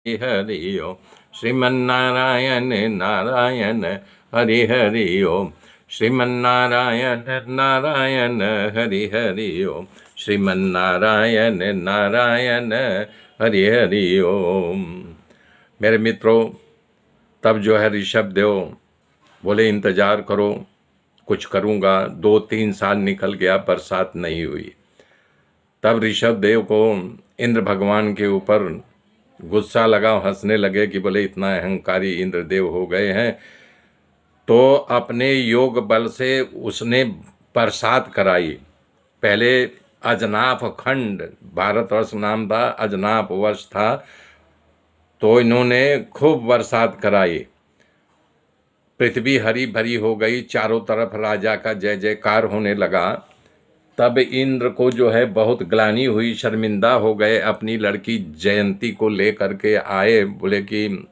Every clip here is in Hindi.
हरि ओम। श्रीमन्नारायण नारायण हरि हरि ओम। श्रीमन्नारायण नारायण हरि हरि ओम। श्रीमन्नारायण नारायण हरि हरि ओम। मेरे मित्रों, तब जो है ऋषभ देव बोले इंतज़ार करो, कुछ करूँगा। 2-3 साल निकल गया, बरसात नहीं हुई। तब ऋषभ देव को इंद्र भगवान के ऊपर गुस्सा लगा, हंसने लगे कि बोले इतना अहंकारी इंद्रदेव हो गए हैं। तो अपने योग बल से उसने बरसात कराई। पहले अजनाफ खंड, भारतवर्ष नाम था, अजनाफ वर्ष था, तो इन्होंने खूब बरसात कराई। पृथ्वी हरी भरी हो गई, चारों तरफ राजा का जय जयकार होने लगा। तब इंद्र को जो है बहुत ग्लानि हुई, शर्मिंदा हो गए। अपनी लड़की जयंती को लेकर के आए, बोले कि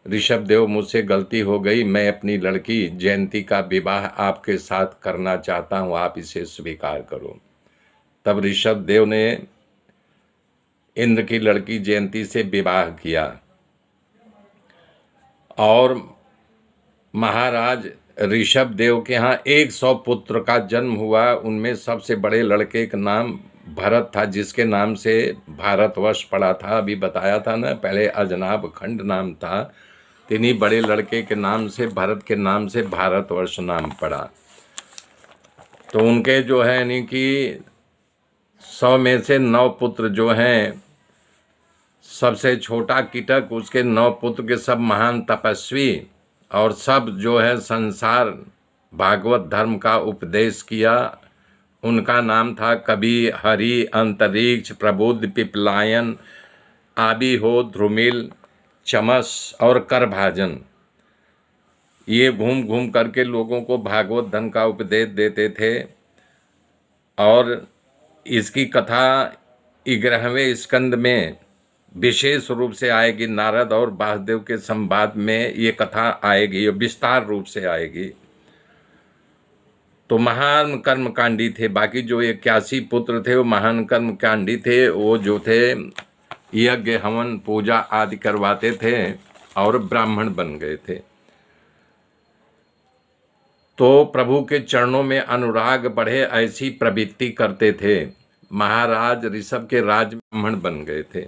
ऋषभ देव मुझसे गलती हो गई, मैं अपनी लड़की जयंती का विवाह आपके साथ करना चाहता हूँ, आप इसे स्वीकार करो। तब ऋषभ देव ने इंद्र की लड़की जयंती से विवाह किया और महाराज ऋषभ देव के यहाँ 100 पुत्र का जन्म हुआ। उनमें सबसे बड़े लड़के का नाम भरत था, जिसके नाम से भारतवर्ष पड़ा था। अभी बताया था ना, पहले अजनाब खंड नाम था, तिन्हीं बड़े लड़के के नाम से, भरत के नाम से भारतवर्ष नाम पड़ा। तो उनके जो है यानी कि 100 में से 9 पुत्र जो हैं, सबसे छोटा कीटक, उसके 9 पुत्र के सब महान तपस्वी और सब जो है संसार भागवत धर्म का उपदेश किया। उनका नाम था कवि, हरि, अंतरिक्ष, प्रबुद्ध, पिपलायन, आबिहो, ध्रुमिल, चमस और करभाजन। ये घूम घूम करके लोगों को भागवत धर्म का उपदेश देते थे। और इसकी कथा 11वें स्कंद में विशेष रूप से आएगी। नारद और वासुदेव के संवाद में ये कथा आएगी, ये विस्तार रूप से आएगी। तो महान कर्मकांडी थे। बाकी जो 81 पुत्र थे वो महान कर्मकांडी थे। वो जो थे यज्ञ, हवन, पूजा आदि करवाते थे और ब्राह्मण बन गए थे। तो प्रभु के चरणों में अनुराग बढ़े, ऐसी प्रवृत्ति करते थे। महाराज ऋषभ के राज ब्राह्मण बन गए थे।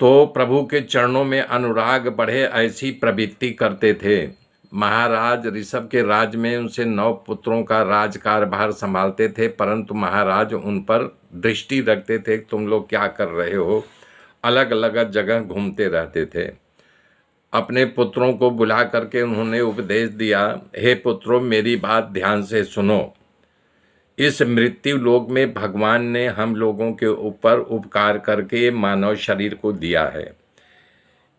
तो प्रभु के चरणों में अनुराग बढ़े, ऐसी प्रवृत्ति करते थे। महाराज ऋषभ के राज में उनसे 9 पुत्रों का राजकारभार संभालते थे, परंतु महाराज उन पर दृष्टि रखते थे, तुम लोग क्या कर रहे हो। अलग अलग जगह घूमते रहते थे। अपने पुत्रों को बुला करके उन्होंने उपदेश दिया, हे पुत्रों, मेरी बात ध्यान से सुनो। इस मृत्यु लोक में भगवान ने हम लोगों के ऊपर उपकार करके मानव शरीर को दिया है।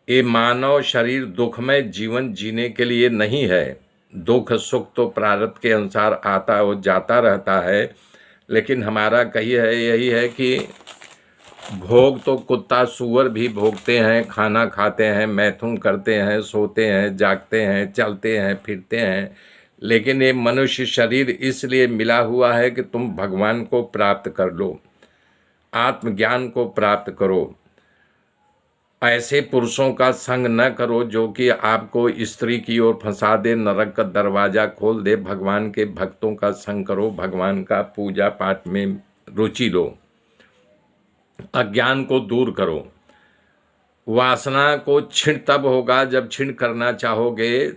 ये मानव शरीर दुखमय जीवन जीने के लिए नहीं है। दुख सुख तो प्रारब्ध के अनुसार आता और जाता रहता है, लेकिन हमारा यही है कि भोग तो कुत्ता सूअर भी भोगते हैं, खाना खाते हैं, मैथुन करते हैं, सोते हैं, जागते हैं, चलते हैं, फिरते हैं। लेकिन ये मनुष्य शरीर इसलिए मिला हुआ है कि तुम भगवान को प्राप्त कर लो, आत्मज्ञान को प्राप्त करो। ऐसे पुरुषों का संग न करो जो कि आपको स्त्री की ओर फंसा दे, नरक का दरवाजा खोल दे। भगवान के भक्तों का संग करो, भगवान का पूजा पाठ में रुचि लो, अज्ञान को दूर करो। वासना को क्षीण तब होगा जब क्षीण करना चाहोगे।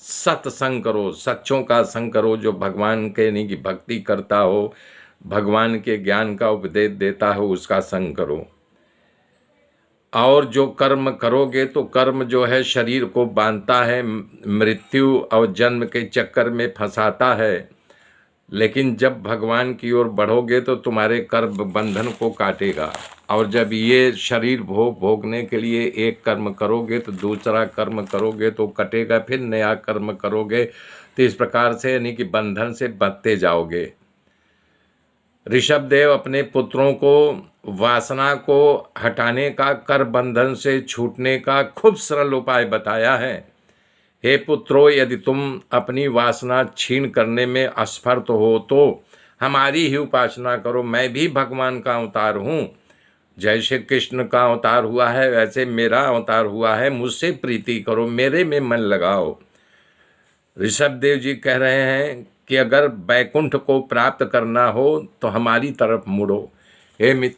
सत्संग करो, सच्चों का संग करो, जो भगवान के नहीं की भक्ति करता हो, भगवान के ज्ञान का उपदेश देता हो, उसका संग करो। और जो कर्म करोगे तो कर्म जो है शरीर को बांधता है, मृत्यु और जन्म के चक्कर में फंसाता है। लेकिन जब भगवान की ओर बढ़ोगे तो तुम्हारे कर्म बंधन को काटेगा। और जब ये शरीर भोगने के लिए एक कर्म करोगे तो दूसरा कर्म करोगे तो कटेगा, फिर नया कर्म करोगे, तो इस प्रकार से यानी कि बंधन से बंधते जाओगे। ऋषभ देव अपने पुत्रों को वासना को हटाने का, कर बंधन से छूटने का खूब सरल उपाय बताया है। हे पुत्रों, यदि तुम अपनी वासना छीन करने में असमर्थ हो तो हमारी ही उपासना करो। मैं भी भगवान का अवतार हूँ। जैसे कृष्ण का अवतार हुआ है वैसे मेरा अवतार हुआ है, मुझसे प्रीति करो, मेरे में मन लगाओ। ऋषभ देव जी कह रहे हैं कि अगर बैकुंठ को प्राप्त करना हो तो हमारी तरफ मुड़ो। हे मित्र,